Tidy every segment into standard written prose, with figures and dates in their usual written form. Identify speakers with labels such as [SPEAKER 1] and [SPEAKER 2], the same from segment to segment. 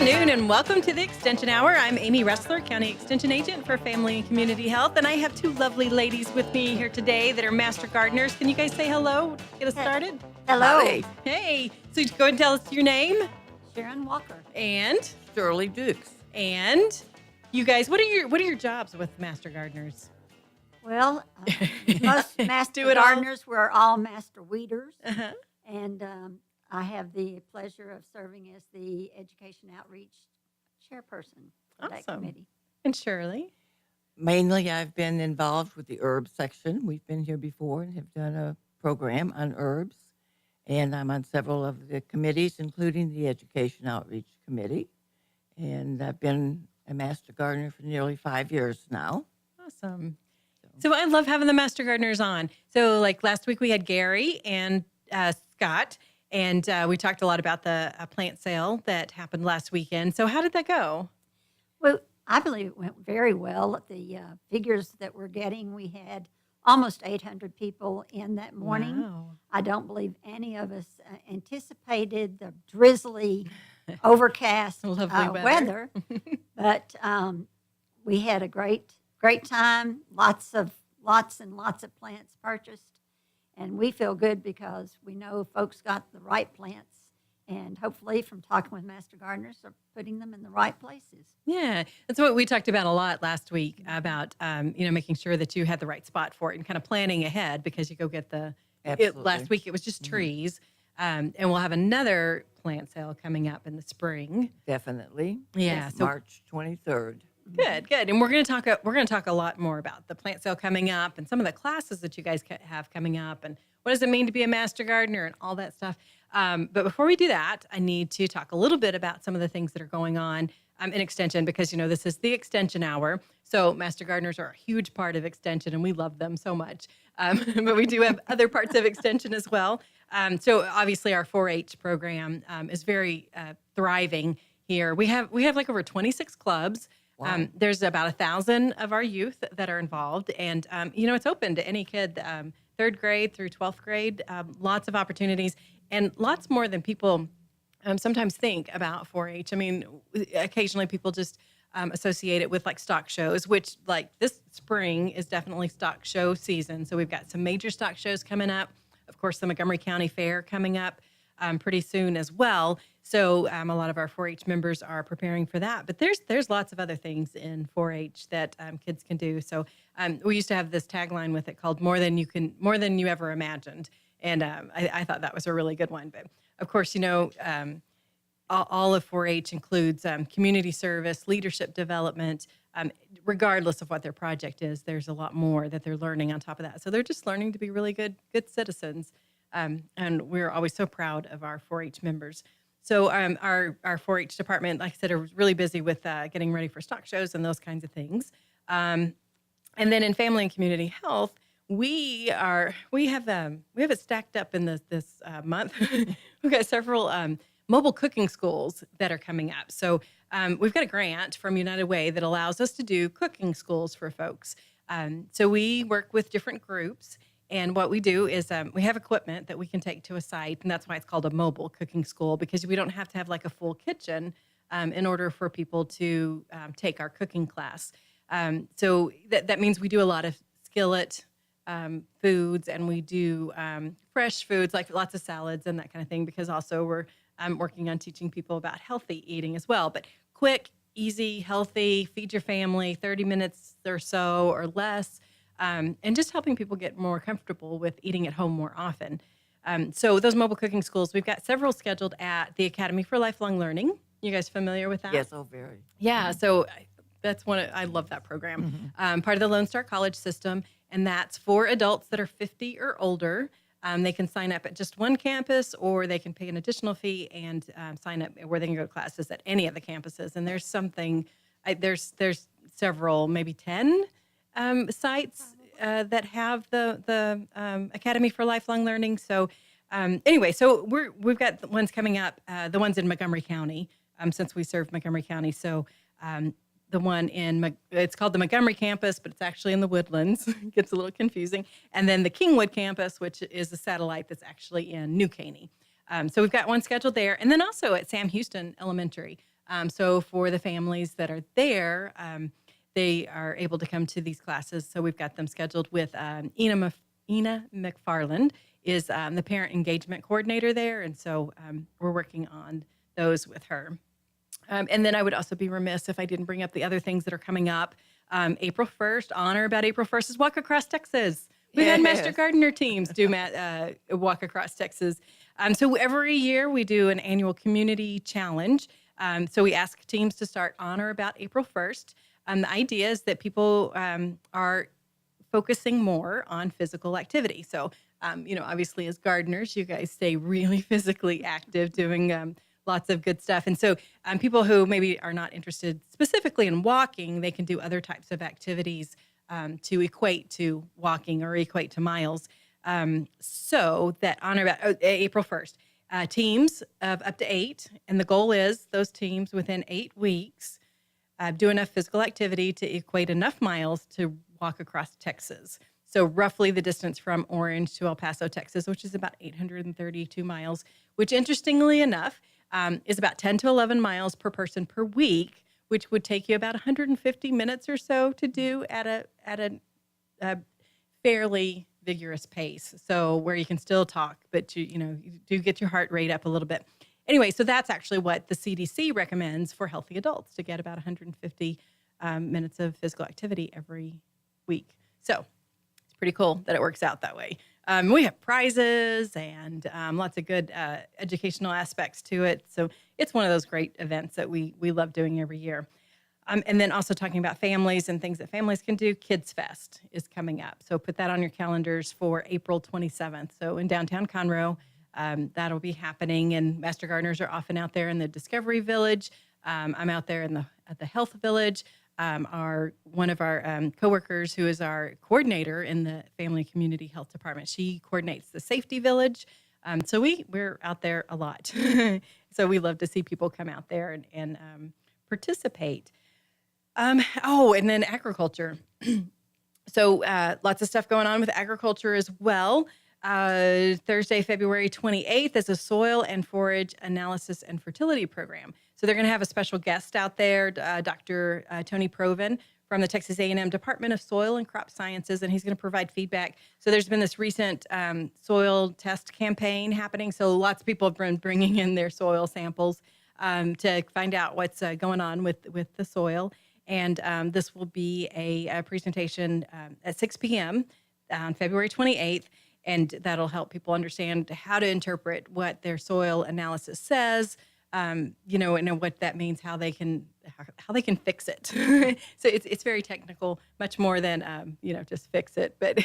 [SPEAKER 1] afternoon and welcome to the Extension Hour. I'm Amy Ressler, County Extension Agent for Family and Community Health, and I have two lovely ladies with me here today that are Master Gardeners. Can you guys say hello? Get us started.
[SPEAKER 2] Hello.
[SPEAKER 1] Hi. Hey. So go ahead and tell us your name.
[SPEAKER 2] Sharon Walker.
[SPEAKER 1] And
[SPEAKER 3] Shirley Dukes.
[SPEAKER 1] And you guys, what are your jobs with Master Gardeners?
[SPEAKER 2] Well, most master
[SPEAKER 1] Do it all.
[SPEAKER 2] gardeners were all master weeders,
[SPEAKER 1] Uh-huh.
[SPEAKER 2] and I have the pleasure of serving as the Education Outreach Chairperson for that
[SPEAKER 1] Awesome.
[SPEAKER 2] committee.
[SPEAKER 1] And Shirley.
[SPEAKER 3] Mainly, I've been involved with the herbs section. We've been here before and have done a program on herbs. And I'm on several of the committees, including the Education Outreach Committee. And I've been a Master Gardener for nearly 5 years now.
[SPEAKER 1] Awesome. So I love having the Master Gardeners on. So like last week we had Gary and Scott, and we talked a lot about the plant sale that happened last weekend. So how did that go?
[SPEAKER 2] Well, I believe it went very well. The figures that we're getting, we had almost 800 people in that morning.
[SPEAKER 1] Wow.
[SPEAKER 2] I don't believe any of us anticipated the drizzly, overcast
[SPEAKER 1] Lovely
[SPEAKER 2] weather. But we had a great time. Lots and lots of plants purchased, and we feel good because we know folks got the right plants, and hopefully, from talking with Master Gardeners, are putting them in the right places.
[SPEAKER 1] Yeah, that's what we talked about a lot last week about making sure that you had the right spot for it and kind of planning ahead because you go get last week it was just trees, and we'll have another plant sale coming up in the spring.
[SPEAKER 3] Definitely.
[SPEAKER 1] Yeah,
[SPEAKER 3] It's
[SPEAKER 1] so
[SPEAKER 3] March 23rd.
[SPEAKER 1] Good. And we're going to talk a lot more about the plant sale coming up and some of the classes that you guys have coming up and what does it mean to be a Master Gardener and all that stuff. But before we do that, I need to talk a little bit about some of the things that are going on in Extension because, this is the Extension Hour. So Master Gardeners are a huge part of Extension and we love them so much. But we do have other parts of Extension as well. So obviously our 4-H program is very thriving here. We have like over 26 clubs.
[SPEAKER 3] Wow.
[SPEAKER 1] There's about 1,000 of our youth that are involved, and it's open to any kid, 3rd grade through 12th grade. Lots of opportunities, and lots more than people sometimes think about 4-H. I mean, occasionally people just associate it with like stock shows, which like this spring is definitely stock show season. So we've got some major stock shows coming up. Of course, the Montgomery County Fair coming up pretty soon as well. So a lot of our 4-H members are preparing for that. But there's lots of other things in 4-H that kids can do. So we used to have this tagline with it called more than you ever imagined. And I thought that was a really good one. But of course, all of 4-H includes community service, leadership development. Regardless of what their project is, there's a lot more that they're learning on top of that. So they're just learning to be really good citizens. And we're always so proud of our 4-H members. So our 4-H department, like I said, are really busy with getting ready for stock shows and those kinds of things. And then in Family and Community Health, we have it stacked up in this month. We've got several mobile cooking schools that are coming up. So we've got a grant from United Way that allows us to do cooking schools for folks. So we work with different groups. And what we do is we have equipment that we can take to a site, and that's why it's called a mobile cooking school, because we don't have to have like a full kitchen in order for people to take our cooking class. So that means we do a lot of skillet foods, and we do fresh foods, like lots of salads and that kind of thing, because also we're working on teaching people about healthy eating as well. But quick, easy, healthy, feed your family, 30 minutes or so or less. And just helping people get more comfortable with eating at home more often. So those mobile cooking schools, we've got several scheduled at the Academy for Lifelong Learning. You guys familiar with that?
[SPEAKER 3] Yes, very.
[SPEAKER 1] Yeah, so that's I love that program.
[SPEAKER 3] Mm-hmm.
[SPEAKER 1] Part of the Lone Star College system, and that's for adults that are 50 or older. They can sign up at just one campus, or they can pay an additional fee and sign up where they can go to classes at any of the campuses. And there's several, maybe 10 sites that have the Academy for Lifelong Learning. So anyway, so we've got the ones coming up, the ones in Montgomery County, since we serve Montgomery County. So the one it's called the Montgomery campus, but it's actually in the Woodlands. It gets a little confusing. And then the Kingwood campus, which is a satellite that's actually in New Caney. So we've got one scheduled there. And then also at Sam Houston Elementary. So for the families that are there, they are able to come to these classes. So we've got them scheduled with Ina McFarland is the parent engagement coordinator there. And so we're working on those with her. And then I would also be remiss if I didn't bring up the other things that are coming up. April 1st, honor about April 1st is Walk Across Texas. We've had Master Gardener teams do Walk Across Texas. So every year we do an annual community challenge. So we ask teams to start on or about April 1st. The idea is that people are focusing more on physical activity. So, obviously as gardeners, you guys stay really physically active doing lots of good stuff. And so people who maybe are not interested specifically in walking, they can do other types of activities to equate to walking or equate to miles. So that on or about April 1st, teams of up to 8, and the goal is those teams within 8 weeks do enough physical activity to equate enough miles to walk across Texas. So roughly the distance from Orange to El Paso, Texas, which is about 832 miles, which interestingly enough is about 10 to 11 miles per person per week, which would take you about 150 minutes or so to do at a fairly vigorous pace. So where you can still talk, but you do get your heart rate up a little bit. Anyway, so that's actually what the CDC recommends for healthy adults, to get about 150 minutes of physical activity every week. So it's pretty cool that it works out that way. We have prizes and lots of good educational aspects to it. So it's one of those great events that we love doing every year. And then also talking about families and things that families can do, Kids Fest is coming up. So put that on your calendars for April 27th. So in downtown Conroe, that'll be happening. And Master Gardeners are often out there in the Discovery Village. I'm out there at the Health Village. One of our coworkers, who is our coordinator in the Family Community Health Department, she coordinates the Safety Village. So we're out there a lot. So we love to see people come out there and participate. And then agriculture. So lots of stuff going on with agriculture as well. Thursday, February 28th is a soil and forage analysis and fertility program. So they're going to have a special guest out there, Dr. Tony Proven from the Texas A&M Department of Soil and Crop Sciences, and he's going to provide feedback. So there's been this recent soil test campaign happening. So lots of people have been bringing in their soil samples to find out what's going on with the soil. And this will be a presentation at 6 p.m. on February 28th. And that'll help people understand how to interpret what their soil analysis says, and what that means, how they can fix it. So it's very technical, much more than just fix it, but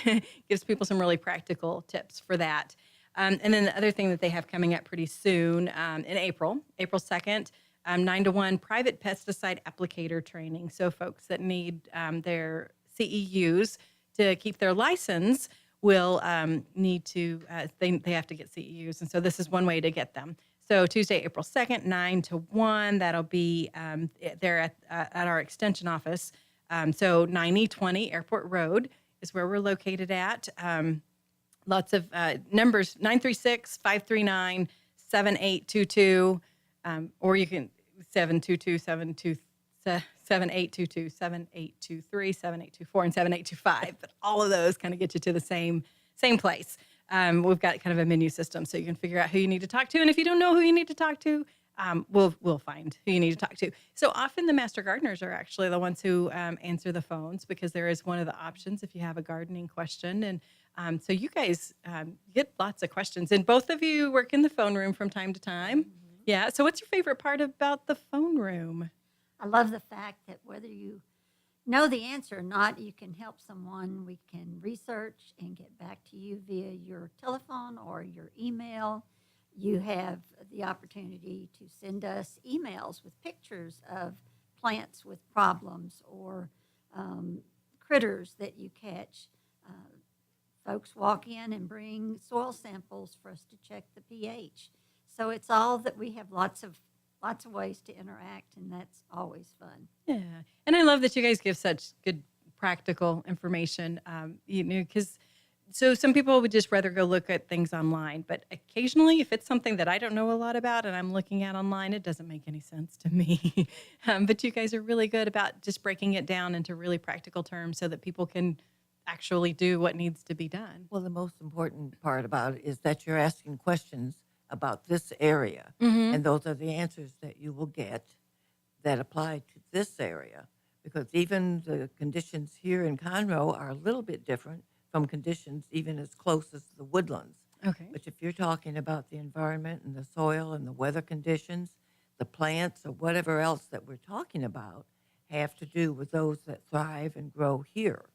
[SPEAKER 1] gives people some really practical tips for that. And then the other thing that they have coming up pretty soon in April 2nd, 9 to 1 private pesticide applicator training. So folks that need their CEUs to keep their license will need to, they have to get CEUs. And so this is one way to get them. So Tuesday, April 2nd, 9 to 1, that'll be there at our extension office. So 9020 Airport Road is where we're located at. Lots of numbers, 936-539-7822, or you can 722-7822, 7823, 7824, and 7825. But all of those kind of get you to the same place. We've got kind of a menu system, so you can figure out who you need to talk to. And if you don't know who you need to talk to, we'll find who you need to talk to. So often the Master Gardeners are actually the ones who answer the phones, because there is one of the options if you have a gardening question. And so you guys get lots of questions. And both of you work in the phone room from time to time. Mm-hmm. Yeah. So what's your favorite part about the phone room?
[SPEAKER 2] I love the fact that whether you know the answer or not, you can help someone. We can research and get back to you via your telephone or your email. You have the opportunity to send us emails with pictures of plants with problems or critters that you catch. Folks walk in and bring soil samples for us to check the pH. So it's all that we have lots of ways to interact, and that's always fun.
[SPEAKER 1] Yeah. And I love that you guys give such good practical information, because So some people would just rather go look at things online, but occasionally, if it's something that I don't know a lot about and I'm looking at online, it doesn't make any sense to me. But you guys are really good about just breaking it down into really practical terms so that people can actually do what needs to be done.
[SPEAKER 3] Well, the most important part about it is that you're asking questions about this area,
[SPEAKER 1] Mm-hmm.
[SPEAKER 3] and those are the answers that you will get that apply to this area. Because even the conditions here in Conroe are a little bit different from conditions even as close as the woodlands.
[SPEAKER 1] Okay.
[SPEAKER 3] But if you're talking about the environment and the soil and the weather conditions, the plants or whatever else that we're talking about have to do with those that thrive and grow here.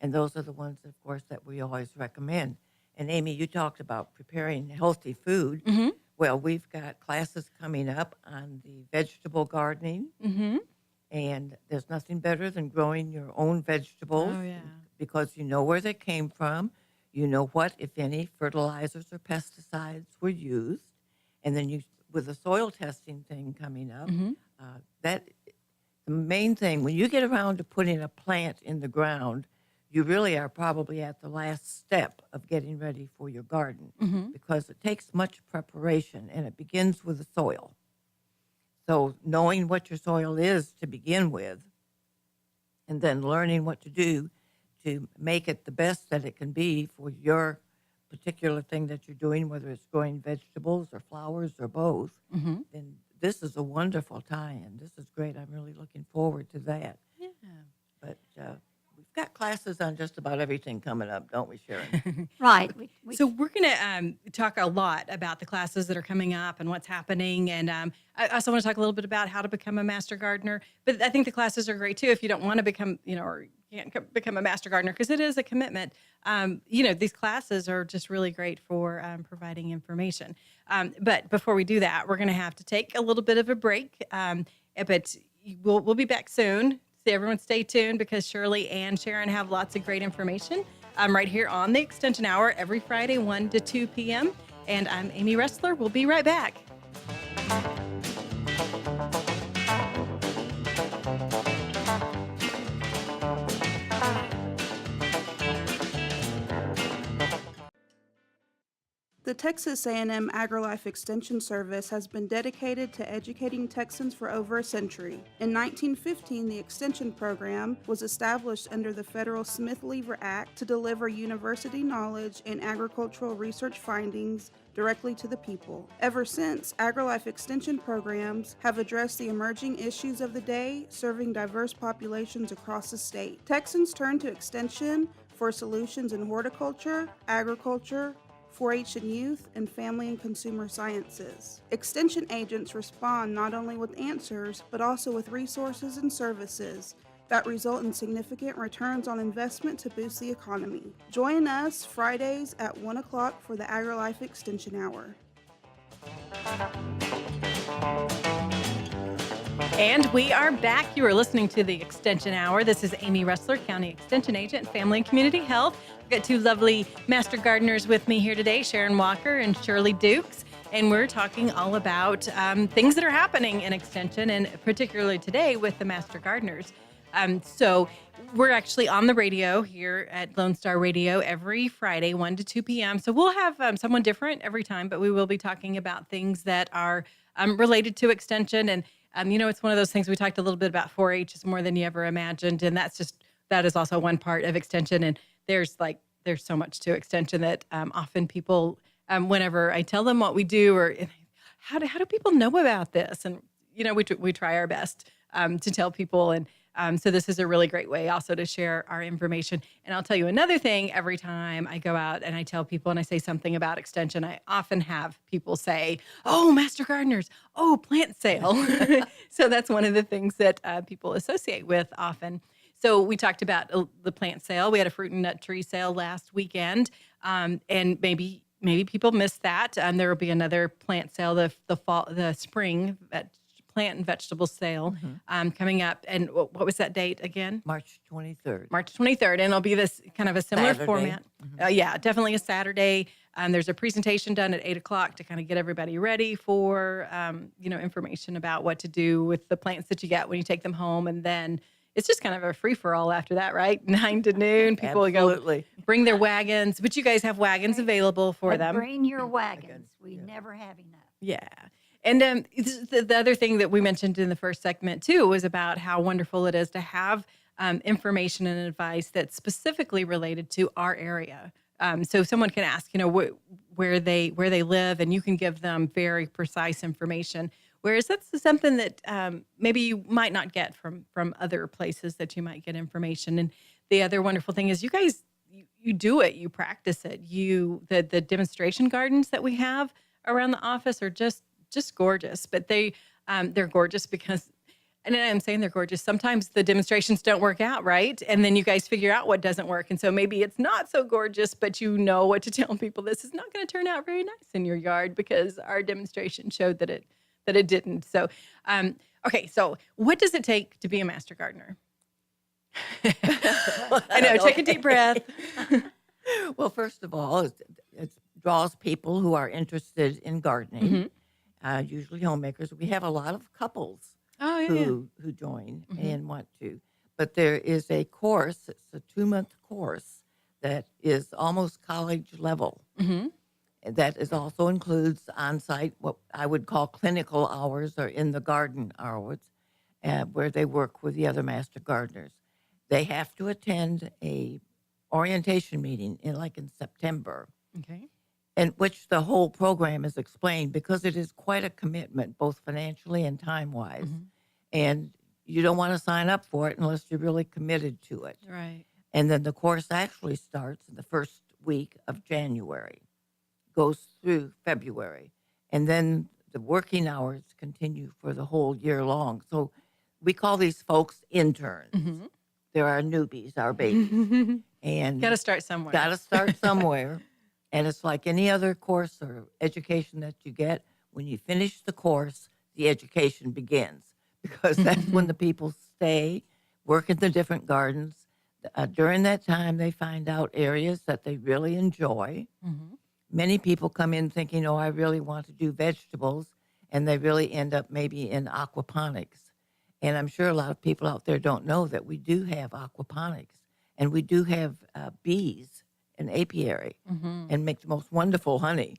[SPEAKER 3] And those are the ones, of course, that we always recommend. And Amy, you talked about preparing healthy food.
[SPEAKER 1] Mm-hmm.
[SPEAKER 3] Well, we've got classes coming up on the vegetable gardening,
[SPEAKER 1] Mm-hmm.
[SPEAKER 3] and there's nothing better than growing your own vegetables
[SPEAKER 1] Oh, yeah.
[SPEAKER 3] because you know where they came from. You know what, if any, fertilizers or pesticides were used. And then with the soil testing thing coming up,
[SPEAKER 1] Mm-hmm.
[SPEAKER 3] that the main thing, when you get around to putting a plant in the ground, you really are probably at the last step of getting ready for your garden
[SPEAKER 1] Mm-hmm.
[SPEAKER 3] because it takes much preparation and it begins with the soil. So knowing what your soil is to begin with, and then learning what to do to make it the best that it can be for your particular thing that you're doing, whether it's growing vegetables or flowers or both,
[SPEAKER 1] Mm-hmm.
[SPEAKER 3] then this is a wonderful tie-in. This is great. I'm really looking forward to that.
[SPEAKER 1] Yeah.
[SPEAKER 3] But we've got classes on just about everything coming up, don't we, Sharon?
[SPEAKER 2] Right.
[SPEAKER 1] So we're going to talk a lot about the classes that are coming up and what's happening. And I also want to talk a little bit about how to become a master gardener. But I think the classes are great too if you don't want to become, or can't become a master gardener because it is a commitment. These classes are just really great for providing information. But before we do that, we're going to have to take a little bit of a break. But we'll be back soon. So everyone stay tuned because Shirley and Sharon have lots of great information right here on the Extension Hour every Friday, 1 to 2 p.m. And I'm Amy Ressler. We'll be right back.
[SPEAKER 4] The Texas A&M AgriLife Extension Service has been dedicated to educating Texans for over a century. In 1915, the Extension Program was established under the federal Smith-Lever Act to deliver university knowledge and agricultural research findings directly to the people. Ever since, AgriLife Extension programs have addressed the emerging issues of the day, serving diverse populations across the state. Texans turn to Extension for solutions in horticulture, agriculture, 4-H and youth, and family and consumer sciences. Extension agents respond not only with answers, but also with resources and services that result in significant returns on investment to boost the economy. Join us Fridays at 1 o'clock for the AgriLife Extension Hour.
[SPEAKER 1] And we are back. You are listening to the Extension Hour. This is Amy Ressler, County Extension Agent, Family and Community Health. I've got two lovely master gardeners with me here today, Sharon Walker and Shirley Dukes. And we're talking all about things that are happening in Extension, and particularly today with the master gardeners. So we're actually on the radio here at Lone Star Radio every Friday, 1 to 2 p.m. So we'll have someone different every time, but we will be talking about things that are related to Extension. And it's one of those things we talked a little bit about 4-H is more than you ever imagined. And that is also one part of Extension. And there's so much to Extension that often people, whenever I tell them what we do or how do people know about this? And, we try our best to tell people. And so this is a really great way also to share our information. And I'll tell you another thing, every time I go out and I tell people and I say something about Extension, I often have people say, "Oh, Master Gardeners, oh, plant sale." So that's one of the things that people associate with often. So we talked about the plant sale. We had a fruit and nut tree sale last weekend, and maybe people missed that. There will be another plant sale, the spring plant and vegetable sale coming up. And what was that date again?
[SPEAKER 3] March 23rd.
[SPEAKER 1] March 23rd. And it'll be this kind of a similar
[SPEAKER 3] Saturday.
[SPEAKER 1] format. Yeah, definitely a Saturday. There's a presentation done at 8 o'clock to kind of get everybody ready for, information about what to do with the plants that you get when you take them home. And then, it's just kind of a free-for-all after that, right? 9 to noon, people will go
[SPEAKER 3] Absolutely.
[SPEAKER 1] bring their wagons, but you guys have wagons available for
[SPEAKER 2] But
[SPEAKER 1] them.
[SPEAKER 2] bring your wagons. We
[SPEAKER 3] Yeah.
[SPEAKER 2] never have enough.
[SPEAKER 1] Yeah. And the other thing that we mentioned in the first segment too was about how wonderful it is to have information and advice that's specifically related to our area. So someone can ask, where they live, and you can give them very precise information. Whereas that's something that maybe you might not get from other places that you might get information. And the other wonderful thing is you guys, you do it, you practice it. The demonstration gardens that we have around the office are just gorgeous, but they're gorgeous because, and I'm saying they're gorgeous, sometimes the demonstrations don't work out, right? And then you guys figure out what doesn't work. And so maybe it's not so gorgeous, but you know what to tell people. This is not going to turn out very nice in your yard because our demonstration showed that it didn't. So, okay, so what does it take to be a master gardener? I know, take a deep breath.
[SPEAKER 3] Well, first of all, it draws people who are interested in gardening, usually homemakers. We have a lot of couples
[SPEAKER 1] Oh, yeah.
[SPEAKER 3] who join and want to. But there is a course, it's a 2-month course that is almost college level. That is also includes on-site, what I would call clinical hours or in the garden hours, where they work with the other master gardeners. They have to attend a orientation meeting in September,
[SPEAKER 1] Okay.
[SPEAKER 3] in which the whole program is explained because it is quite a commitment, both financially and time-wise. And you don't want to sign up for it unless you're really committed to it.
[SPEAKER 1] Right.
[SPEAKER 3] And then the course actually starts in the first week of January, goes through February. And then the working hours continue for the whole year long. So we call these folks interns. They're our newbies, our babies. And
[SPEAKER 1] Got to start somewhere.
[SPEAKER 3] got to start somewhere. And it's like any other course or education that you get. When you finish the course, the education begins because that's when the people stay, work in the different gardens. During that time, they find out areas that they really enjoy. Many people come in thinking, oh, I really want to do vegetables, and they really end up maybe in aquaponics. And I'm sure a lot of people out there don't know that we do have aquaponics, and we do have bees and apiary and make the most wonderful honey.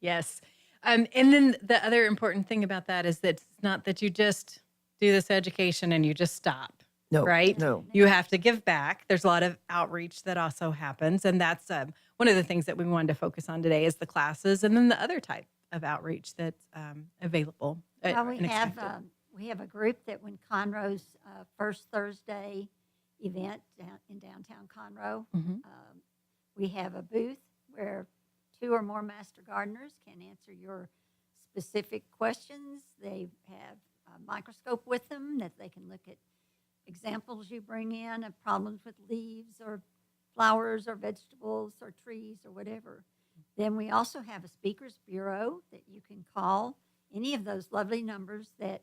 [SPEAKER 1] Yes. And then the other important thing about that is that it's not that you just do this education and you just stop.
[SPEAKER 3] No,
[SPEAKER 1] Right?
[SPEAKER 3] no.
[SPEAKER 1] You have to give back. There's a lot of outreach that also happens. And that's one of the things that we wanted to focus on today is the classes and then the other type of outreach that's available.
[SPEAKER 2] Well,
[SPEAKER 1] and expected.
[SPEAKER 2] we have a group that when Conroe's first Thursday event in downtown Conroe, we have a booth where 2 or more master gardeners can answer your specific questions. They have a microscope with them that they can look at examples you bring in of problems with leaves or flowers or vegetables or trees or whatever. Then we also have a speakers bureau that you can call any of those lovely numbers that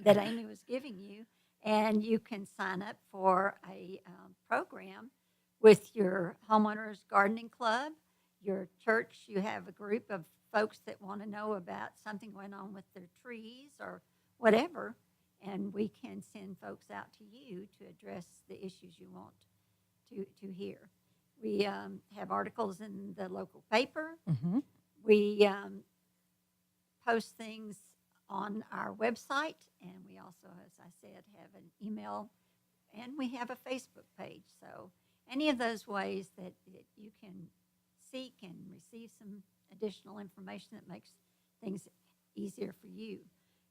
[SPEAKER 2] that Amy was giving you, and you can sign up for a program with your homeowners gardening club, your church. You have a group of folks that want to know about something going on with their trees or whatever, and we can send folks out to you to address the issues you want to hear. We have articles in the local paper. We post things on our website, and we also, as I said, have an email, and we have a Facebook page. So any of those ways that you can seek and receive some additional information that makes things easier for you.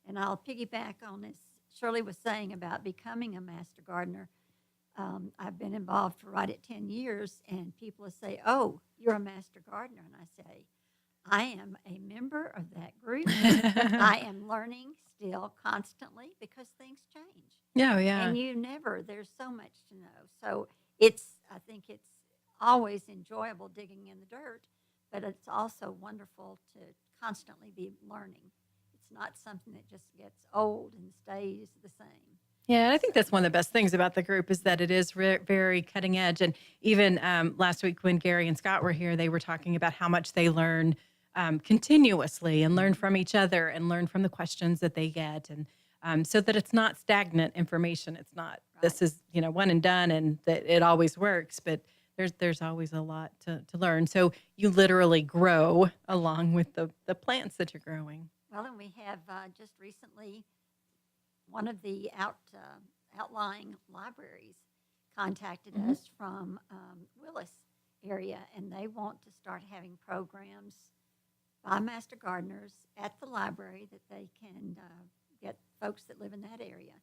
[SPEAKER 2] And I'll piggyback on this Shirley was saying about becoming a master gardener. I've been involved for right at 10 years, and people say, oh, you're a master gardener. And I say, I am a member of that group. I am learning still constantly because things change.
[SPEAKER 1] Yeah, yeah.
[SPEAKER 2] And there's so much to know. So I think it's always enjoyable digging in the dirt, but it's also wonderful to constantly be learning. It's not something that just gets old and stays the same.
[SPEAKER 1] Yeah, and I think that's one of the best things about the group is that it is very cutting edge. And even last week when Gary and Scott were here, they were talking about how much they learn continuously and learn from each other and learn from the questions that they get. And so that it's not stagnant information. It's not, this is, one and done and that it always works, but there's always a lot to learn. So you literally grow along with the plants that you're growing.
[SPEAKER 2] Well, and we have just recently one of the outlying libraries contacted us from Willis area, and they want to start having programs by Master Gardeners at the library that they can get folks that live in that area.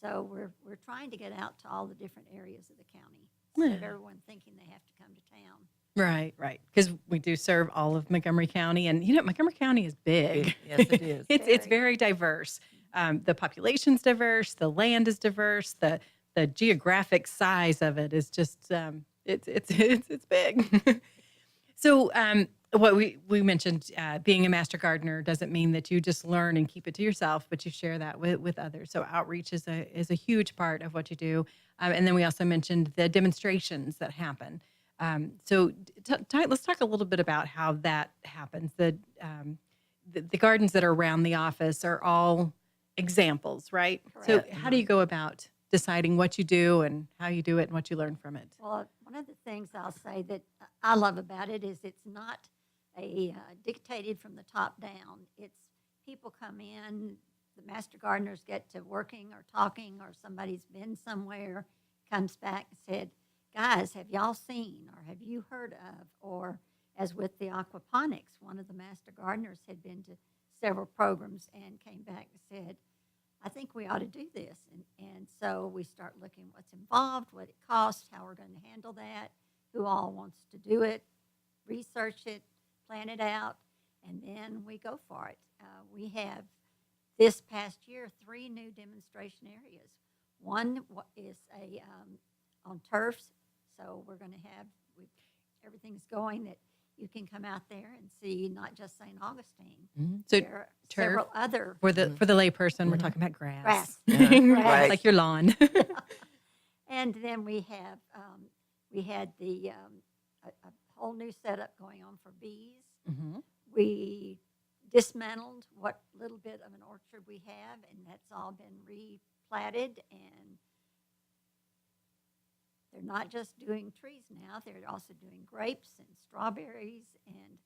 [SPEAKER 2] So we're trying to get out to all the different areas of the county instead of everyone thinking they have to come to town.
[SPEAKER 1] Right. Because we do serve all of Montgomery County, and Montgomery County is big.
[SPEAKER 3] Yes, it is.
[SPEAKER 1] It's very diverse. The population's diverse. The land is diverse. The geographic size of it is just it's big. So what we mentioned, being a master gardener doesn't mean that you just learn and keep it to yourself, but you share that with others. So outreach is a huge part of what you do. And then we also mentioned the demonstrations that happen. So let's talk a little bit about how that happens. The gardens that are around the office are all examples, right?
[SPEAKER 2] Correct.
[SPEAKER 1] So how do you go about deciding what you do and how you do it and what you learn from it?
[SPEAKER 2] Well, one of the things I'll say that I love about it is it's not dictated from the top down. It's people come in, the master gardeners get to working or talking, or somebody's been somewhere, comes back and said, guys, have y'all seen or have you heard of? Or as with the aquaponics, one of the master gardeners had been to several programs and came back and said, I think we ought to do this. And so we start looking what's involved, what it costs, how we're going to handle that, who all wants to do it, research it, plan it out, and then we go for it. We have this past year 3 new demonstration areas. One is on turfs, so we're going to have everything's going that you can come out there and see not just St. Augustine.
[SPEAKER 1] So
[SPEAKER 2] there are
[SPEAKER 1] turf
[SPEAKER 2] several other
[SPEAKER 1] for the layperson, we're talking about grass.
[SPEAKER 2] Grass.
[SPEAKER 1] Like your lawn.
[SPEAKER 2] And then we have we had a whole new setup going on for bees. We dismantled what little bit of an orchard we have, and that's all been replatted. And they're not just doing trees now; they're also doing grapes and strawberries and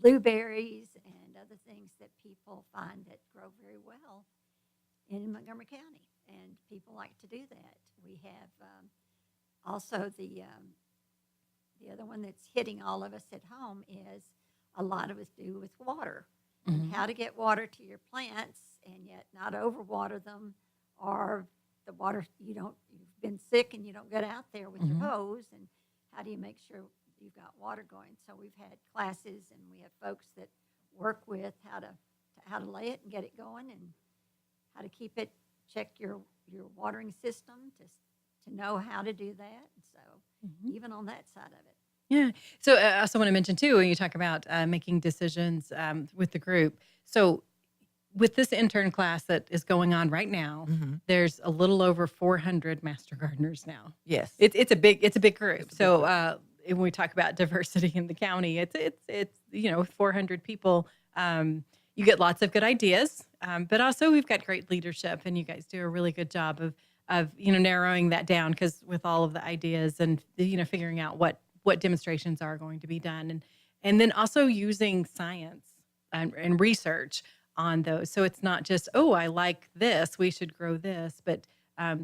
[SPEAKER 2] blueberries and other things that people find that grow very well in Montgomery County, and people like to do that. We have also the other one that's hitting all of us at home is a lot of us do with water and how to get water to your plants and yet not overwater them, or the water you've been sick and you don't get out there with your hose, and how do you make sure you've got water going? So we've had classes and we have folks that work with how to lay it and get it going, and how to keep it, check your watering system to know how to do that. So even on that side of it.
[SPEAKER 1] Yeah. So I also want to mention too, when you talk about making decisions with the group. So with this intern class that is going on right now, there's a little over 400 master gardeners now.
[SPEAKER 3] Yes.
[SPEAKER 1] It's a big group. So when we talk about diversity in the county, it's 400 people. You get lots of good ideas, but also we've got great leadership, and you guys do a really good job of narrowing that down, because with all of the ideas and figuring out what demonstrations are going to be done, and then also using science and research on those. So it's not just, oh, I like this, we should grow this, but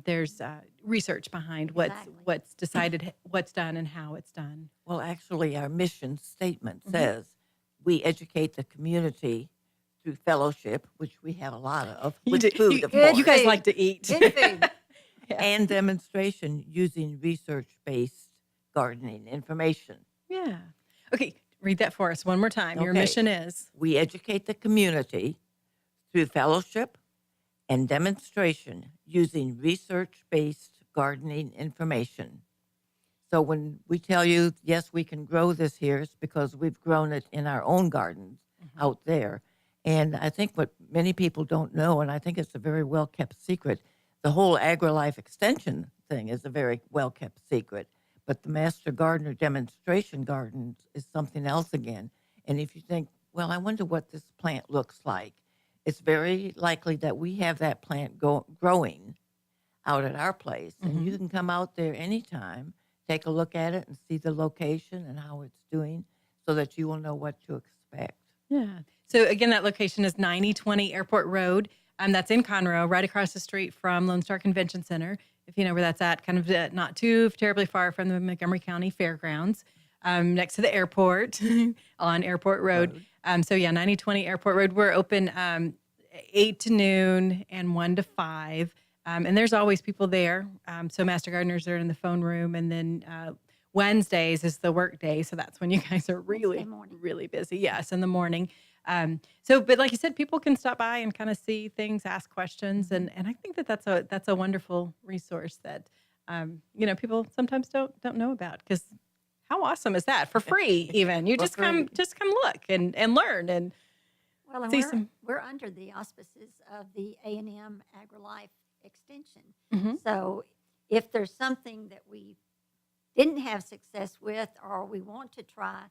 [SPEAKER 1] there's research behind what's decided, what's done, and how it's done.
[SPEAKER 3] Well, actually, our mission statement says we educate the community through fellowship, which we have a lot of, with food, of course,
[SPEAKER 1] You guys like to eat.
[SPEAKER 2] Good food.
[SPEAKER 3] and demonstration using research-based gardening information.
[SPEAKER 1] Yeah. Okay, read that for us one more time. Your
[SPEAKER 3] Okay.
[SPEAKER 1] mission is?
[SPEAKER 3] We educate the community through fellowship and demonstration using research-based gardening information. So when we tell you, yes, we can grow this here, it's because we've grown it in our own gardens out there. And I think what many people don't know, and I think it's a very well-kept secret, the whole AgriLife extension thing is a very well-kept secret. But the Master Gardener demonstration gardens is something else again. And if you think, well, I wonder what this plant looks like, it's very likely that we have that plant growing out at our place. And you can come out there anytime, take a look at it and see the location and how it's doing so that you will know what to expect.
[SPEAKER 1] Yeah. So again, that location is 9020 Airport Road. That's in Conroe, right across the street from Lone Star Convention Center. If you know where that's at, kind of not too terribly far from the Montgomery County Fairgrounds, next to the airport on Airport Road. 9020 Airport Road. We're open 8 to noon and 1 to 5. And there's always people there. So Master Gardeners are in the phone room. And then Wednesdays is the work day. So that's when you guys are really, really busy. Yes, in the morning. But like you said, people can stop by and kind of see things, ask questions. And I think that's a wonderful resource that, people sometimes don't know about, because how awesome is that? For free, even. You just come look and learn and
[SPEAKER 2] well, and
[SPEAKER 1] see
[SPEAKER 2] we're under the auspices of the A&M AgriLife Extension.
[SPEAKER 1] Mhm.
[SPEAKER 2] So if there's something that we didn't have success with or we want to try,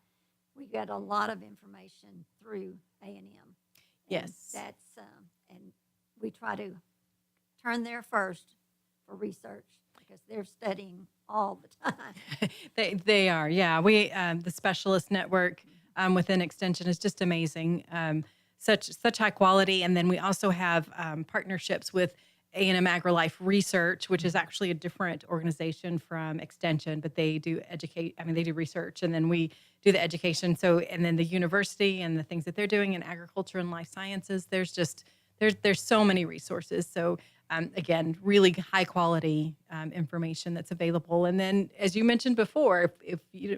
[SPEAKER 2] we get a lot of information through A&M.
[SPEAKER 1] Yes.
[SPEAKER 2] That's and we try to turn there first for research because they're studying all the time.
[SPEAKER 1] They are, yeah. We the specialist network within Extension is just amazing. Such high quality, and then we also have partnerships with A&M AgriLife Research, which is actually a different organization from Extension, but they do they do research, and then we do the education. So, and then the university and the things that they're doing in agriculture and life sciences, there's so many resources. So, again, really high quality information that's available. And then, as you mentioned before, if you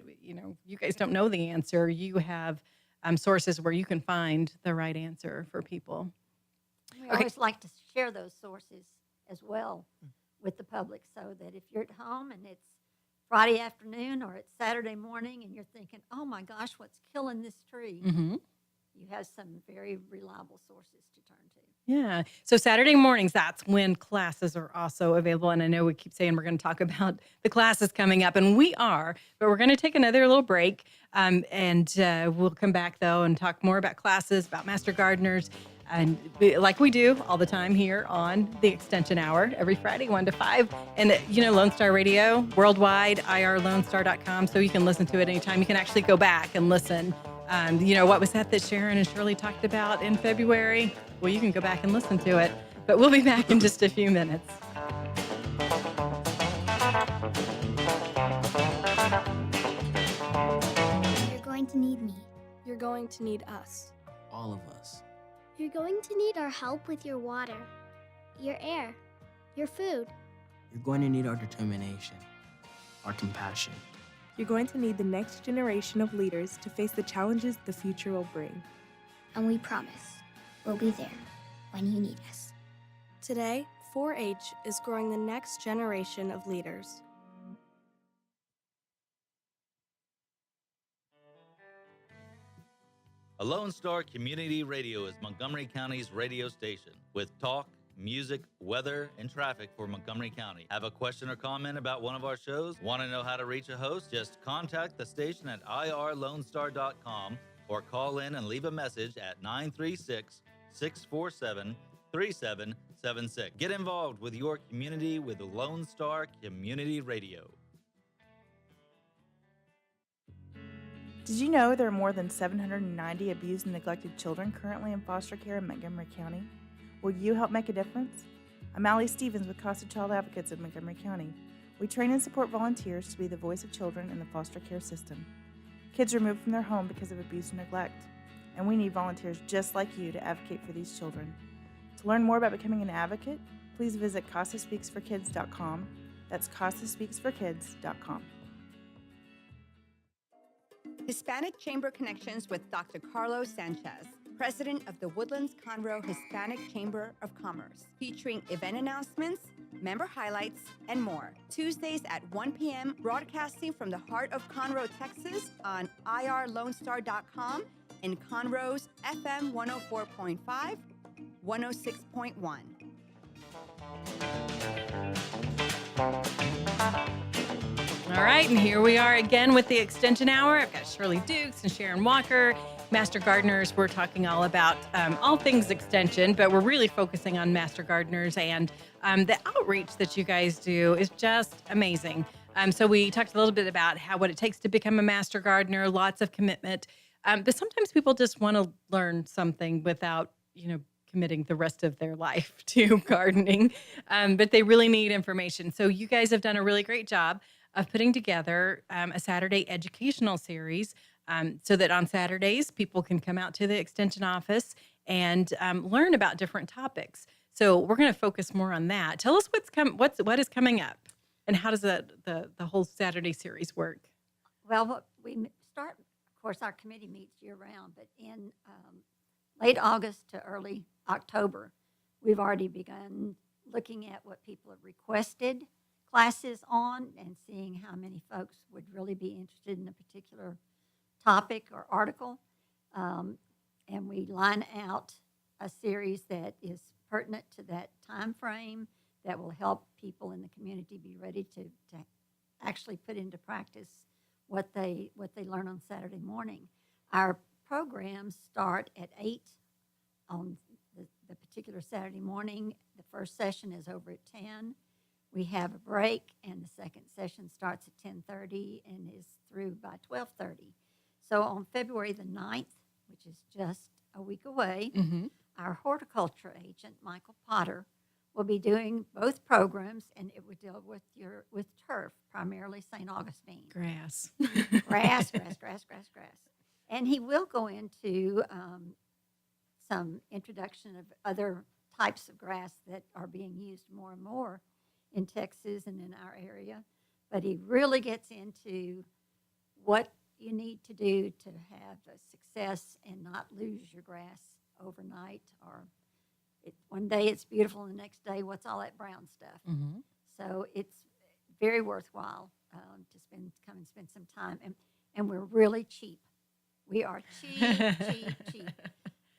[SPEAKER 1] guys don't know the answer, you have sources where you can find the right answer for people.
[SPEAKER 2] We always like to share those sources as well with the public, so that if you're at home and it's Friday afternoon or it's Saturday morning and you're thinking, oh my gosh, what's killing this tree?
[SPEAKER 1] Mm-hmm.
[SPEAKER 2] You have some very reliable sources to turn to.
[SPEAKER 1] Yeah. So Saturday mornings, that's when classes are also available. And I know we keep saying we're going to talk about the classes coming up, and we are, but we're going to take another little break. And we'll come back, though, and talk more about classes, about Master Gardeners, and like we do all the time here on the Extension Hour, every Friday, 1 to 5. And, Lone Star Radio, worldwide, irlonestar.com, so you can listen to it anytime. You can actually go back and listen. What was that Sharon and Shirley talked about in February? Well, you can go back and listen to it. But we'll be back in just a few minutes.
[SPEAKER 5] You're going to need me.
[SPEAKER 6] You're going to need us.
[SPEAKER 7] All of us.
[SPEAKER 5] You're going to need our help with your water, your air, your food.
[SPEAKER 7] You're going to need our determination, our compassion.
[SPEAKER 6] You're going to need the next generation of leaders to face the challenges the future will bring.
[SPEAKER 5] And we promise we'll be there when you need us.
[SPEAKER 6] Today, 4-H is growing the next generation of leaders.
[SPEAKER 8] A Lone Star Community Radio is Montgomery County's radio station with talk, music, weather, and traffic for Montgomery County. Have a question or comment about one of our shows? Want to know how to reach a host? Just contact the station at irlonestar.com or call in and leave a message at 936-647-3776. Get involved with your community with Lone Star Community Radio.
[SPEAKER 9] Did you know there are more than 790 abused and neglected children currently in foster care in Montgomery County? Will you help make a difference? I'm Allie Stevens with Casa Child Advocates of Montgomery County. We train and support volunteers to be the voice of children in the foster care system. Kids are removed from their home because of abuse and neglect, and we need volunteers just like you to advocate for these children. To learn more about becoming an advocate, please visit CasaSpeaksForKids.com. That's CasaSpeaksForKids.com.
[SPEAKER 10] Hispanic Chamber Connections with Dr. Carlos Sanchez, President of the Woodlands Conroe Hispanic Chamber of Commerce, featuring event announcements, member highlights, and more. Tuesdays at 1 p.m., broadcasting from the heart of Conroe, Texas on irlonestar.com and Conroe's FM 104.5, 106.1.
[SPEAKER 1] All right, and here we are again with the Extension Hour. I've got Shirley Dukes and Sharon Walker, Master Gardeners. We're talking all about all things Extension, but we're really focusing on Master Gardeners, and the outreach that you guys do is just amazing. So we talked a little bit about what it takes to become a Master Gardener, lots of commitment, but sometimes people just want to learn something without, committing the rest of their life to gardening, but they really need information. So you guys have done a really great job of putting together a Saturday educational series so that on Saturdays, people can come out to the Extension office and learn about different topics. So we're going to focus more on that. Tell us what is coming up, and how does the whole Saturday series work?
[SPEAKER 2] Well, what we start, of course, our committee meets year-round, but in late August to early October, we've already begun looking at what people have requested classes on and seeing how many folks would really be interested in a particular topic or article. And we line out a series that is pertinent to that time frame that will help people in the community be ready to actually put into practice what they learn on Saturday morning. Our programs start at 8 on the particular Saturday morning. The first session is over at 10. We have a break, and the second session starts at 10:30 and is through by 12:30. So on February the 9th, which is just a week away, our horticulture agent, Michael Potter, will be doing both programs, and it would deal with turf, primarily St. Augustine.
[SPEAKER 1] Grass.
[SPEAKER 2] Grass. And he will go into some introduction of other types of grass that are being used more and more in Texas and in our area. But he really gets into what you need to do to have a success and not lose your grass overnight, or one day it's beautiful and the next day, what's all that brown stuff? So it's very worthwhile to come and spend some time. And we're really cheap. We are cheap.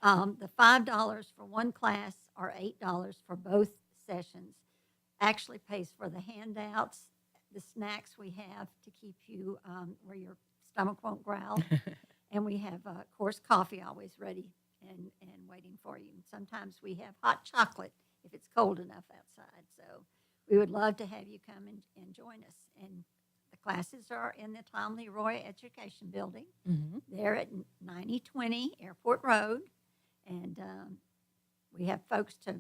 [SPEAKER 2] The $5 for one class or $8 for both sessions actually pays for the handouts, the snacks we have to keep you where your stomach won't growl. And we have, of course, coffee always ready and waiting for you. And sometimes we have hot chocolate if it's cold enough outside. So we would love to have you come and join us. And the classes are in the Tom Leroy Education Building. They're at 9020 Airport Road. And we have folks to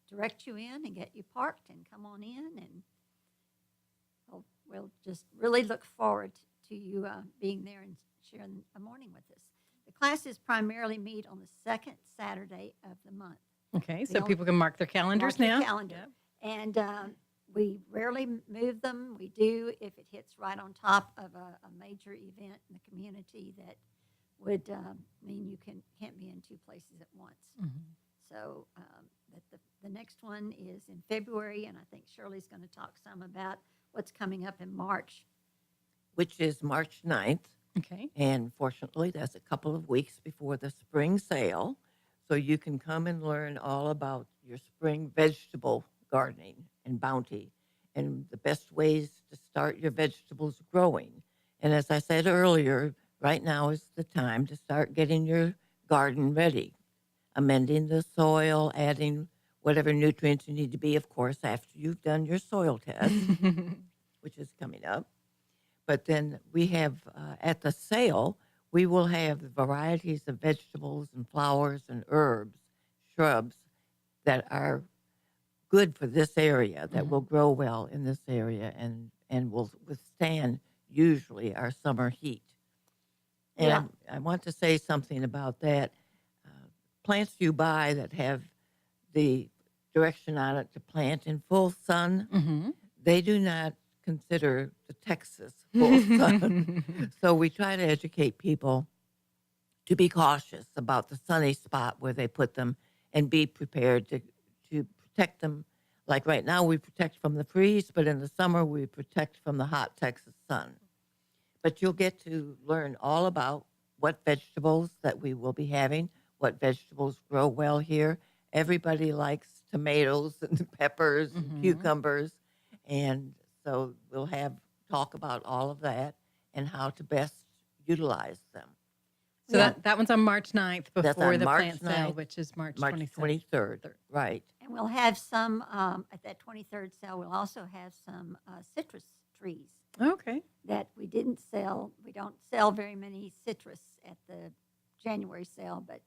[SPEAKER 2] direct you in and get you parked and come on in. And we'll just really look forward to you being there and sharing a morning with us. The classes primarily meet on the second Saturday of the month.
[SPEAKER 1] Okay, so people can mark their calendars now.
[SPEAKER 2] And we rarely move them. We do if it hits right on top of a major event in the community that would mean you can't be in two places at once. So the next one is in February, and I think Shirley's going to talk some about what's coming up in March.
[SPEAKER 3] Which is March 9th.
[SPEAKER 1] Okay.
[SPEAKER 3] And fortunately, that's a couple of weeks before the spring sale. So you can come and learn all about your spring vegetable gardening and bounty and the best ways to start your vegetables growing. And as I said earlier, right now is the time to start getting your garden ready, amending the soil, adding whatever nutrients you need to be, of course, after you've done your soil test, which is coming up. But then we have, at the sale, we will have varieties of vegetables and flowers and herbs, shrubs that are good for this area, that will grow well in this area and will withstand usually our summer heat. And I want to say something about that. Plants you buy that have the direction on it to plant in full sun, they do not consider the Texas full sun. So we try to educate people to be cautious about the sunny spot where they put them and be prepared to protect them. Like right now, we protect from the freeze, but in the summer, we protect from the hot Texas sun. But you'll get to learn all about what vegetables that we will be having, what vegetables grow well here. Everybody likes tomatoes and peppers and cucumbers. And so we'll have talk about all of that and how to best utilize them.
[SPEAKER 1] So
[SPEAKER 2] Yeah.
[SPEAKER 1] that one's on March 9th
[SPEAKER 3] That's
[SPEAKER 1] before
[SPEAKER 3] on
[SPEAKER 1] the
[SPEAKER 3] March
[SPEAKER 1] plant sale,
[SPEAKER 3] 9th,
[SPEAKER 1] which is March
[SPEAKER 3] March
[SPEAKER 1] 27th.
[SPEAKER 3] 23rd, right.
[SPEAKER 2] And we'll have some, at that 23rd sale, we'll also have some citrus trees
[SPEAKER 1] Okay.
[SPEAKER 2] that we didn't sell. We don't sell very many citrus at the January sale, but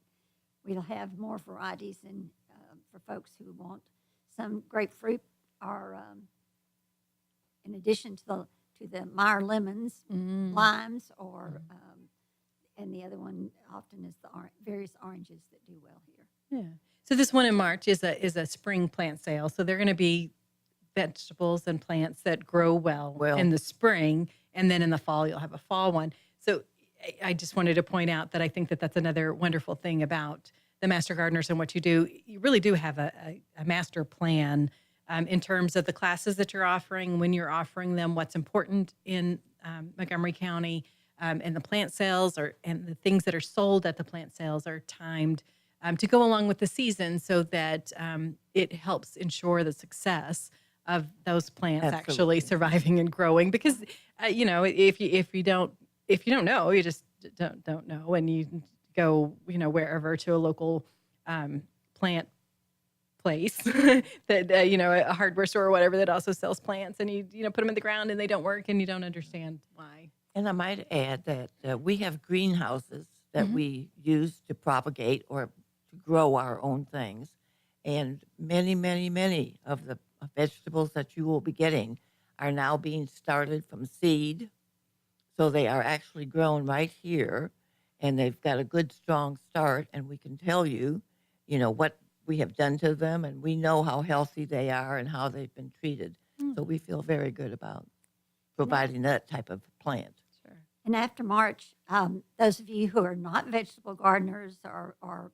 [SPEAKER 2] we'll have more varieties and for folks who want some grapefruit or in addition to the Meyer lemons, limes, or and the other one often is the various oranges that do well here.
[SPEAKER 1] Yeah. So this one in March is a spring plant sale. So they're going to be vegetables and plants that grow well in the spring, and then in the fall you'll have a fall one. So I just wanted to point out that I think that that's another wonderful thing about the Master Gardeners and what you do. You really do have a master plan in terms of the classes that you're offering, when you're offering them, what's important in Montgomery County, and the plant sales and the things that are sold at the plant sales are timed to go along with the season so that it helps ensure the success of those plants actually surviving and growing. Because if you don't know, you just don't know, and you go wherever to a local plant place that a hardware store or whatever that also sells plants, and you put them in the ground and they don't work and you don't understand why.
[SPEAKER 3] And I might add that we have greenhouses that we use to propagate or to grow our own things. And many, many, many of the vegetables that you will be getting are now being started from seed. So they are actually grown right here, and they've got a good, strong start. And we can tell you, what we have done to them, and we know how healthy they are and how they've been treated. So we feel very good about providing that type of plant.
[SPEAKER 1] Sure.
[SPEAKER 2] And after March, those of you who are not vegetable gardeners or are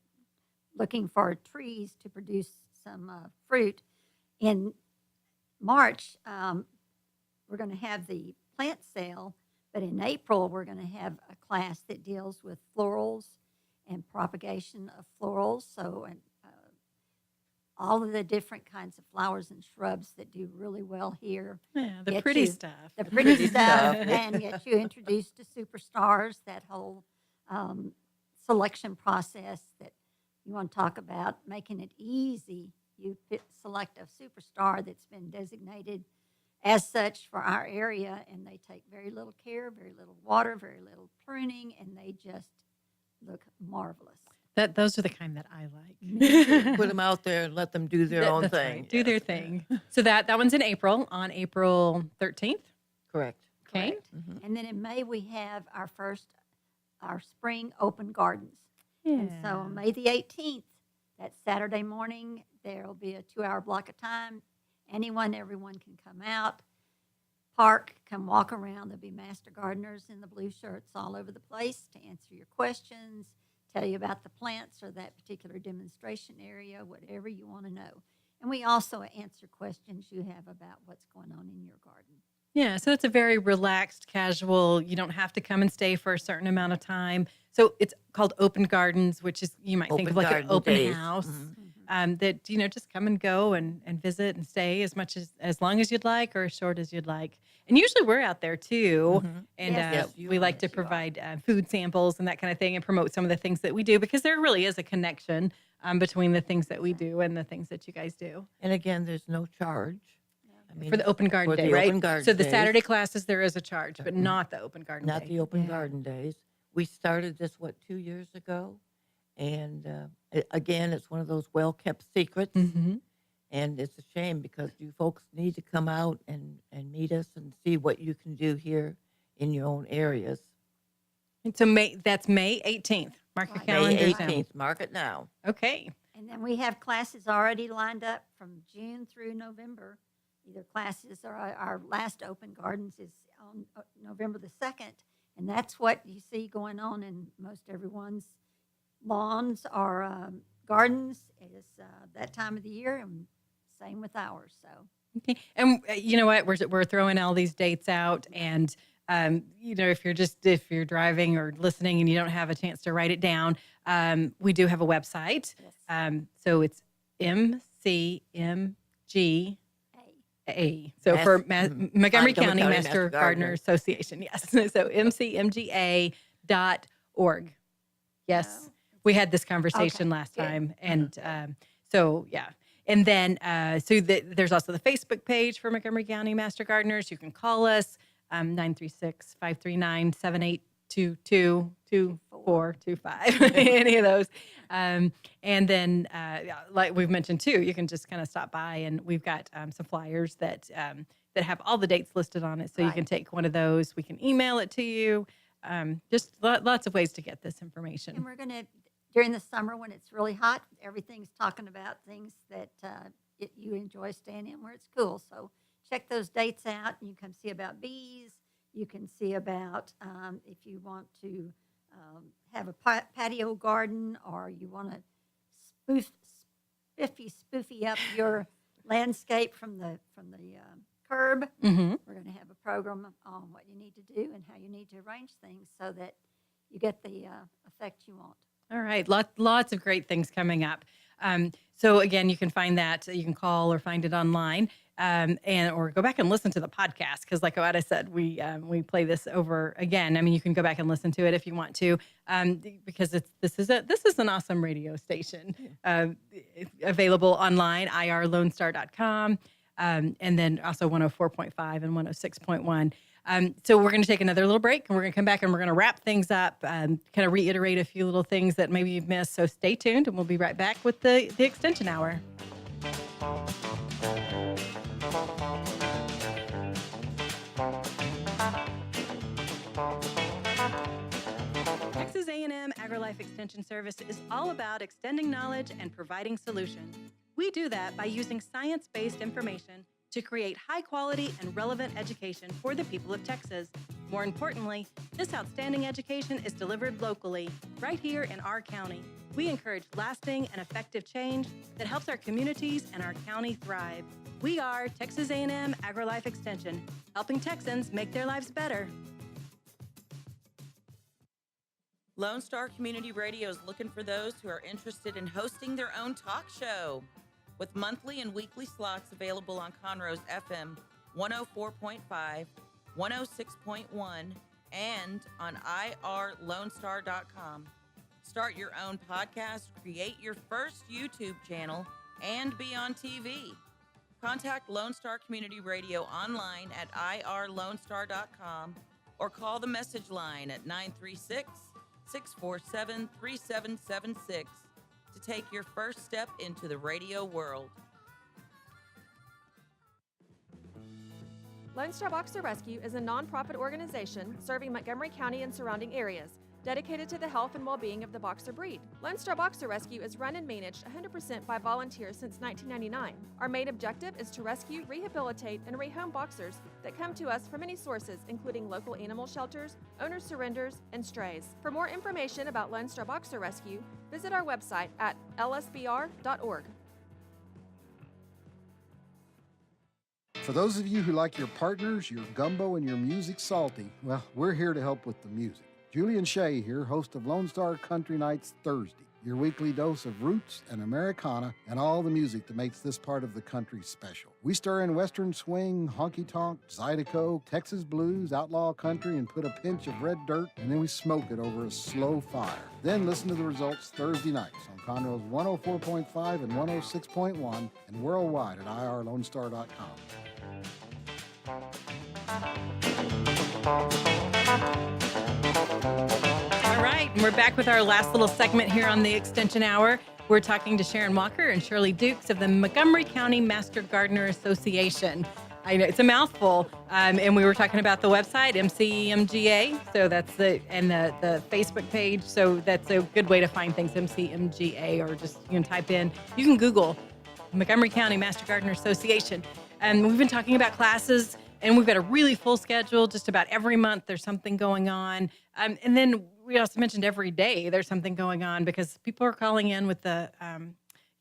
[SPEAKER 2] looking for trees to produce some fruit, in March, we're going to have the plant sale, but in April, we're going to have a class that deals with florals and propagation of florals. So, all of the different kinds of flowers and shrubs that do really well here.
[SPEAKER 1] Yeah, the
[SPEAKER 2] Get
[SPEAKER 1] pretty
[SPEAKER 2] you-
[SPEAKER 1] stuff.
[SPEAKER 2] The pretty stuff, and get you introduced to superstars, that whole selection process that you want to talk about, making it easy. You select a superstar that's been designated as such for our area, and they take very little care, very little water, very little pruning, and they just look marvelous.
[SPEAKER 1] Those are the kind that I like.
[SPEAKER 3] Put them out there and let them do their own
[SPEAKER 1] That's
[SPEAKER 3] thing.
[SPEAKER 1] right. Do their thing. So that one's in April, on April 13th.
[SPEAKER 3] Correct.
[SPEAKER 1] Okay.
[SPEAKER 2] Correct. And then in May, we have our spring open gardens. And so on May the 18th, that Saturday morning, there will be a 2-hour block of time. Everyone can come out, park, come walk around. There'll be master gardeners in the blue shirts all over the place to answer your questions, tell you about the plants or that particular demonstration area, whatever you want to know. And we also answer questions you have about what's going on in your garden.
[SPEAKER 1] Yeah, so it's a very relaxed, casual, you don't have to come and stay for a certain amount of time. So it's called Open Gardens, which is, you might think of like an open
[SPEAKER 3] days.
[SPEAKER 1] house. That just come and go and visit and stay as long as you'd like or as short as you'd like. And usually we're out there too, and
[SPEAKER 2] Yes.
[SPEAKER 1] we like to provide food samples and that kind of thing, and promote some of the things that we do, because there really is a connection between the things that we do and the things that you guys do.
[SPEAKER 3] And again, there's no charge. I mean,
[SPEAKER 1] For the open garden
[SPEAKER 3] for
[SPEAKER 1] day,
[SPEAKER 3] the
[SPEAKER 1] right?
[SPEAKER 3] open garden
[SPEAKER 1] So the
[SPEAKER 3] days.
[SPEAKER 1] Saturday classes, there is a charge, but not the open garden
[SPEAKER 3] Not
[SPEAKER 1] day.
[SPEAKER 3] the open
[SPEAKER 1] Yeah.
[SPEAKER 3] garden days. We started this, 2 years ago? And again, it's one of those well-kept secrets.
[SPEAKER 1] Mhm.
[SPEAKER 3] And it's a shame because you folks need to come out and meet us and see what you can do here in your own areas.
[SPEAKER 1] And so that's May 18th. Mark your
[SPEAKER 2] Right.
[SPEAKER 1] calendar.
[SPEAKER 3] May 18th, mark it now.
[SPEAKER 1] Okay.
[SPEAKER 2] And then we have classes already lined up from June through November. Either classes or our last open gardens is on November the 2nd. And that's what you see going on in most everyone's lawns or gardens is that time of the year, and same with ours. So
[SPEAKER 1] Okay. And you know what? We're throwing all these dates out, and if you're driving or listening and you don't have a chance to write it down, we do have a website.
[SPEAKER 2] yes,
[SPEAKER 1] So it's MCMG. So for Montgomery
[SPEAKER 3] Montgomery
[SPEAKER 1] County
[SPEAKER 3] County
[SPEAKER 1] Master
[SPEAKER 3] Master
[SPEAKER 1] Gardener
[SPEAKER 3] Gardener.
[SPEAKER 1] Association. Yes. So mcmga.org. Yes.
[SPEAKER 2] No.
[SPEAKER 1] We had this conversation
[SPEAKER 2] Okay,
[SPEAKER 1] last
[SPEAKER 2] good.
[SPEAKER 1] time. And so, yeah. And then, there's also the Facebook page for Montgomery County Master Gardeners. You can call us, 936-539-7822-2425, any of those. And then, like we've mentioned too, you can just kind of stop by, and we've got some flyers that have all the dates listed on it. So you
[SPEAKER 2] Right.
[SPEAKER 1] can take one of those. We can email it to you. Just lots of ways to get this information.
[SPEAKER 2] And we're going to, during the summer when it's really hot, everything's talking about things that you enjoy staying in where it's cool. So check those dates out. You can see about bees. You can see about if you want to have a patio garden, or you want to spoofy up your landscape from the curb.
[SPEAKER 1] Mm-hmm.
[SPEAKER 2] We're going to have a program on what you need to do and how you need to arrange things so that you get the effect you want.
[SPEAKER 1] All right, lots of great things coming up. So again, you can find that. You can call or find it online, or go back and listen to the podcast, because, like Oada said, we play this over again. I mean, you can go back and listen to it if you want to, because this is an awesome radio station, available online, irlonestar.com, and then also 104.5 and 106.1. So we're going to take another little break, and we're going to come back and we're going to wrap things up, kind of reiterate a few little things that maybe you've missed. So stay tuned, and we'll be right back with the Extension Hour. Texas A&M AgriLife Extension Service is all about extending knowledge and providing solutions. We do that by using science-based information to create high-quality and relevant education for the people of Texas. More importantly, this outstanding education is delivered locally, right here in our county. We encourage lasting and effective change that helps our communities and our county thrive. We are Texas A&M AgriLife Extension, helping Texans make their lives better.
[SPEAKER 11] Lone Star Community Radio is looking for those who are interested in hosting their own talk show. With monthly and weekly slots available on Conroe's FM 104.5, 106.1, and on irlonestar.com. Start your own podcast, create your first YouTube channel, and be on TV. Contact Lone Star Community Radio online at irlonestar.com or call the message line at 936-647-3776 to take your first step into the radio world.
[SPEAKER 12] Lone Star Boxer Rescue is a nonprofit organization serving Montgomery County and surrounding areas, dedicated to the health and well-being of the boxer breed. Lone Star Boxer Rescue is run and managed 100% by volunteers since 1999. Our main objective is to rescue, rehabilitate, and rehome boxers that come to us from many sources, including local animal shelters, owner surrenders, and strays. For more information about Lone Star Boxer Rescue, visit our website at lsbr.org.
[SPEAKER 13] For those of you who like your partners, your gumbo, and your music salty, well, we're here to help with the music. Julian Shea here, host of Lone Star Country Nights Thursday, your weekly dose of roots and Americana and all the music that makes this part of the country special. We stir in Western swing, honky-tonk, Zydeco, Texas blues, outlaw country, and put a pinch of red dirt, and then we smoke it over a slow fire. Then listen to the results Thursday nights on Conroe's 104.5 and 106.1 and worldwide at irlonestar.com.
[SPEAKER 1] All right, and we're back with our last little segment here on the Extension Hour. We're talking to Sharon Walker and Shirley Dukes of the Montgomery County Master Gardener Association. I know it's a mouthful, and we were talking about the website, MCMGA. So that's the Facebook page. So that's a good way to find things, MCMGA, or just you can type in. You can Google Montgomery County Master Gardener Association. And we've been talking about classes, and we've got a really full schedule. Just about every month there's something going on. And then we also mentioned every day there's something going on because people are calling in with the,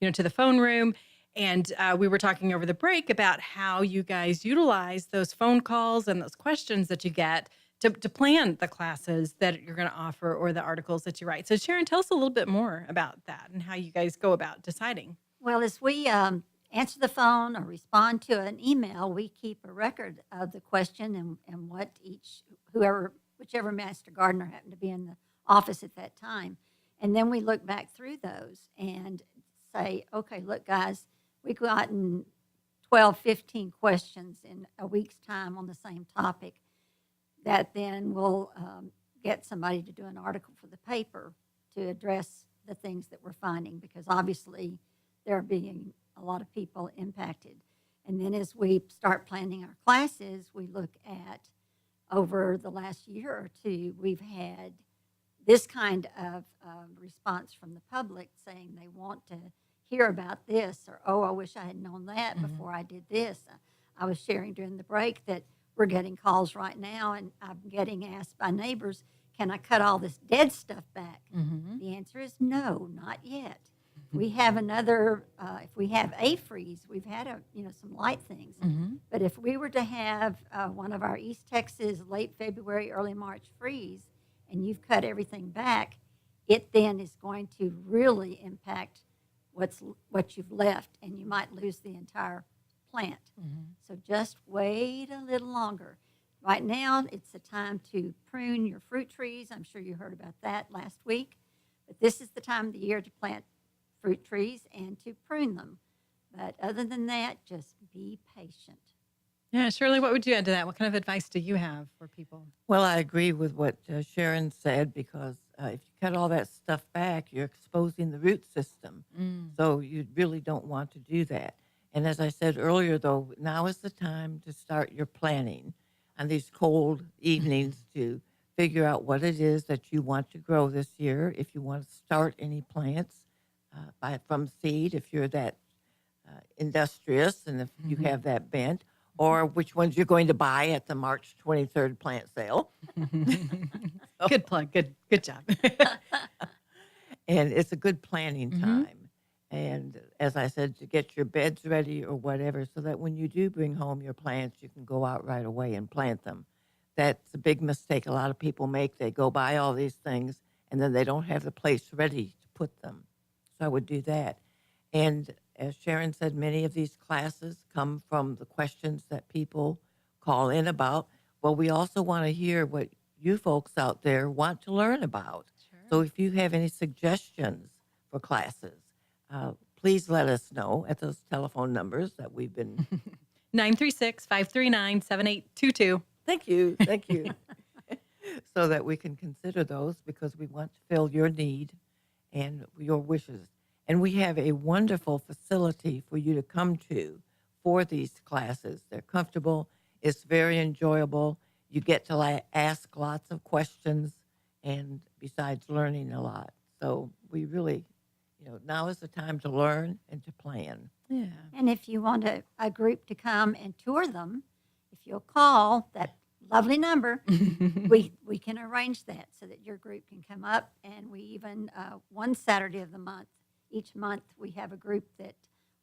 [SPEAKER 1] to the phone room. And we were talking over the break about how you guys utilize those phone calls and those questions that you get to plan the classes that you're going to offer or the articles that you write. So Sharon, tell us a little bit more about that and how you guys go about deciding.
[SPEAKER 2] Well, as we answer the phone or respond to an email, we keep a record of the question and what whichever master gardener happened to be in the office at that time. And then we look back through those and say, okay, look, guys, we've gotten 12, 15 questions in a week's time on the same topic. That then will get somebody to do an article for the paper to address the things that we're finding, because obviously there are being a lot of people impacted. And then as we start planning our classes, we look at over the last year or two, we've had this kind of response from the public saying they want to hear about this, or, oh, I wish I had known that before I did this. I was sharing during the break that we're getting calls right now, and I'm getting asked by neighbors, can I cut all this dead stuff back? The answer is no, not yet. We have another, if we have a freeze, we've had some light things. But if we were to have one of our East Texas late February, early March freeze, and you've cut everything back, it then is going to really impact what you've left, and you might lose the entire plant. So just wait a little longer. Right now, it's the time to prune your fruit trees. I'm sure you heard about that last week. But this is the time of the year to plant fruit trees and to prune them. But other than that, just be patient.
[SPEAKER 1] Yeah, Shirley, what would you add to that? What kind of advice do you have for people?
[SPEAKER 3] Well, I agree with what Sharon said, because if you cut all that stuff back, you're exposing the root system. So you really don't want to do that. And as I said earlier, though, now is the time to start your planning on these cold evenings to figure out what it is that you want to grow this year. If you want to start any plants from seed, if you're that industrious and if you have that bent, or which ones you're going to buy at the March 23rd plant sale.
[SPEAKER 1] Good plug. Good job.
[SPEAKER 3] And it's a good planning time. And as I said, to get your beds ready or whatever, so that when you do bring home your plants, you can go out right away and plant them. That's a big mistake a lot of people make. They go buy all these things, and then they don't have the place ready to put them. So I would do that. And as Sharon said, many of these classes come from the questions that people call in about. Well, we also want to hear what you folks out there want to learn about. So if you have any suggestions for classes, please let us know at those telephone numbers that we've been.
[SPEAKER 1] 936-539-7822.
[SPEAKER 3] Thank you. So that we can consider those, because we want to fill your need and your wishes. And we have a wonderful facility for you to come to for these classes. They're comfortable. It's very enjoyable. You get to ask lots of questions, and besides learning a lot. So we really, now is the time to learn and to plan.
[SPEAKER 1] Yeah.
[SPEAKER 2] And if you want a group to come and tour them, if you'll call that lovely number, we can arrange that so that your group can come up. And we even, one Saturday of the month, each month, we have a group that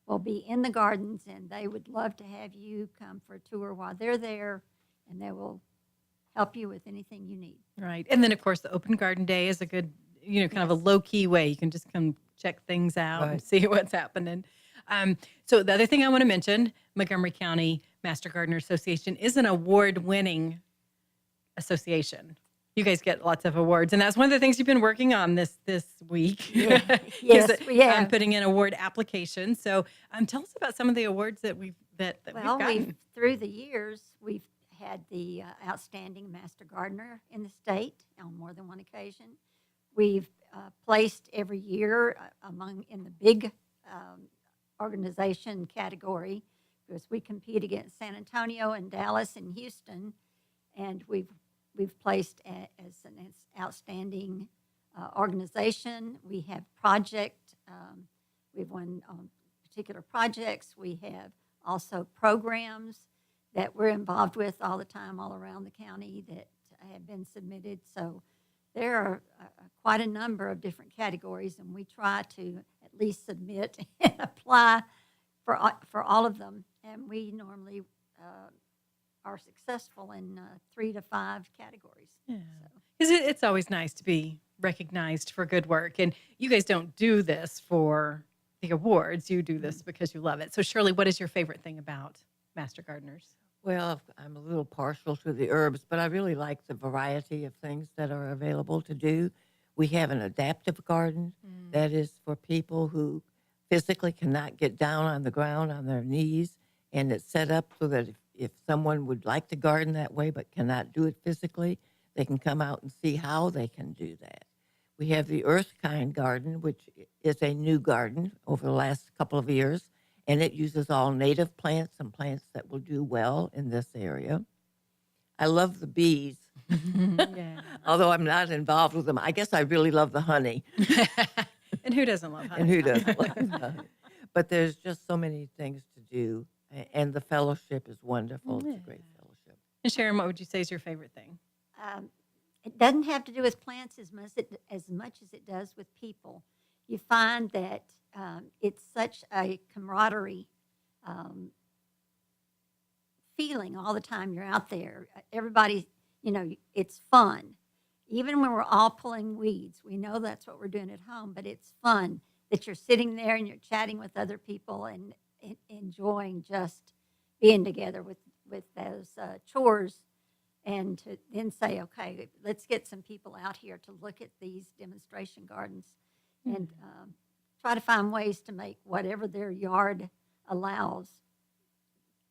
[SPEAKER 2] will be in the gardens, and they would love to have you come for a tour while they're there, and they will help you with anything you need.
[SPEAKER 1] Right. And then, of course, the open garden day is a good, kind of a low-key way. You can just come check things out and see what's happening. So the other thing I want to mention, Montgomery County Master Gardener Association is an award-winning association. You guys get lots of awards, and that's one of the things you've been working on this week.
[SPEAKER 2] Yeah. Yes, we have.
[SPEAKER 1] Putting in award applications. So tell us about some of the awards that we've gotten.
[SPEAKER 2] Through the years, we've had the outstanding Master Gardener in the state on more than one occasion. We've placed every year in the big organization category, because we compete against San Antonio and Dallas and Houston, and we've placed as an outstanding organization. We have we've won on particular projects. We have also programs that we're involved with all the time all around the county that have been submitted. So there are quite a number of different categories, and we try to at least submit and apply for all of them. And we normally are successful in 3 to 5 categories.
[SPEAKER 1] Yeah. It's always nice to be recognized for good work. And you guys don't do this for the awards. You do this because you love it. So Shirley, what is your favorite thing about Master Gardeners?
[SPEAKER 3] Well, I'm a little partial to the herbs, but I really like the variety of things that are available to do. We have an adaptive garden that is for people who physically cannot get down on the ground on their knees, and it's set up so that if someone would like to garden that way but cannot do it physically, they can come out and see how they can do that. We have the Earth Kind Garden, which is a new garden over the last couple of years, and it uses all native plants and plants that will do well in this area. I love the bees,
[SPEAKER 1] Yeah.
[SPEAKER 3] although I'm not involved with them. I guess I really love the honey.
[SPEAKER 1] And who doesn't love honey?
[SPEAKER 3] And who doesn't love honey? But there's just so many things to do, and the fellowship is wonderful. It's a great fellowship.
[SPEAKER 1] And Sharon, what would you say is your favorite thing?
[SPEAKER 2] It doesn't have to do with plants as much as it does with people. You find that it's such a camaraderie feeling all the time you're out there. Everybody, it's fun. Even when we're all pulling weeds, we know that's what we're doing at home, but it's fun that you're sitting there and you're chatting with other people and enjoying just being together with those chores, and to then say, okay, let's get some people out here to look at these demonstration gardens and try to find ways to make whatever their yard allows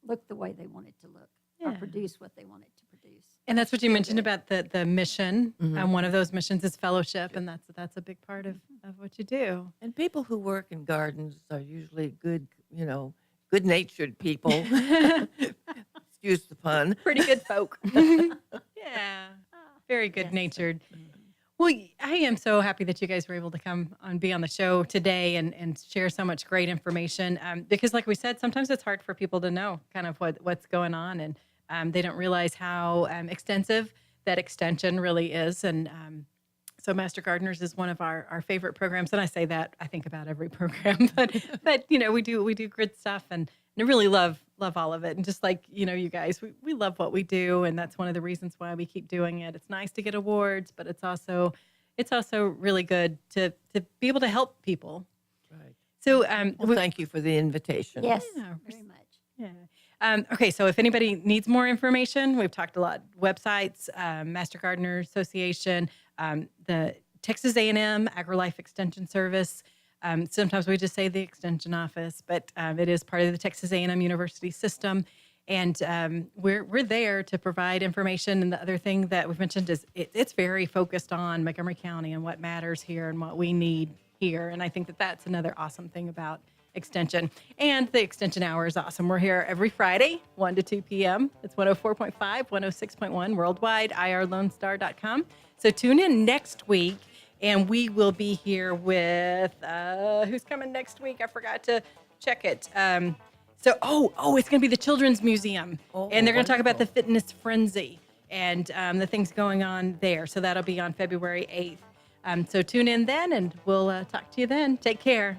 [SPEAKER 2] look the way they want it to look or produce what they want it to produce.
[SPEAKER 1] And that's what you mentioned about the mission. And one of those missions is fellowship, and that's a big part of what you do.
[SPEAKER 3] And people who work in gardens are usually good-natured people. Excuse the pun.
[SPEAKER 1] Pretty good folk. Yeah. Very good-natured. Well, I am so happy that you guys were able to come and be on the show today and share so much great information. Because like we said, sometimes it's hard for people to know kind of what's going on, and they don't realize how extensive that extension really is. And so Master Gardeners is one of our favorite programs. And I say that, I think about every program, but we do good stuff, and I really love all of it. And just like, you guys, we love what we do. And that's one of the reasons why we keep doing it. It's nice to get awards, but it's also really good to be able to help people.
[SPEAKER 3] Right.
[SPEAKER 1] So
[SPEAKER 3] thank you for the invitation.
[SPEAKER 2] Yes,
[SPEAKER 1] Yeah,
[SPEAKER 2] very much.
[SPEAKER 1] Yeah. Okay, so if anybody needs more information, we've talked a lot. Websites, Master Gardener Association, the Texas A&M AgriLife Extension Service. Sometimes we just say the Extension Office, but it is part of the Texas A&M University system. And we're there to provide information. And the other thing that we've mentioned is it's very focused on Montgomery County and what matters here and what we need here. And I think that's another awesome thing about Extension. And the Extension Hour is awesome. We're here every Friday, 1 to 2 p.m. It's 104.5, 106.1 worldwide, irlonestar.com. So tune in next week, and we will be here with, who's coming next week? I forgot to check it. It's going to be the Children's Museum, and they're going to talk about the fitness frenzy and the things going on there. So that'll be on February 8th. So tune in then, and we'll talk to you then. Take care.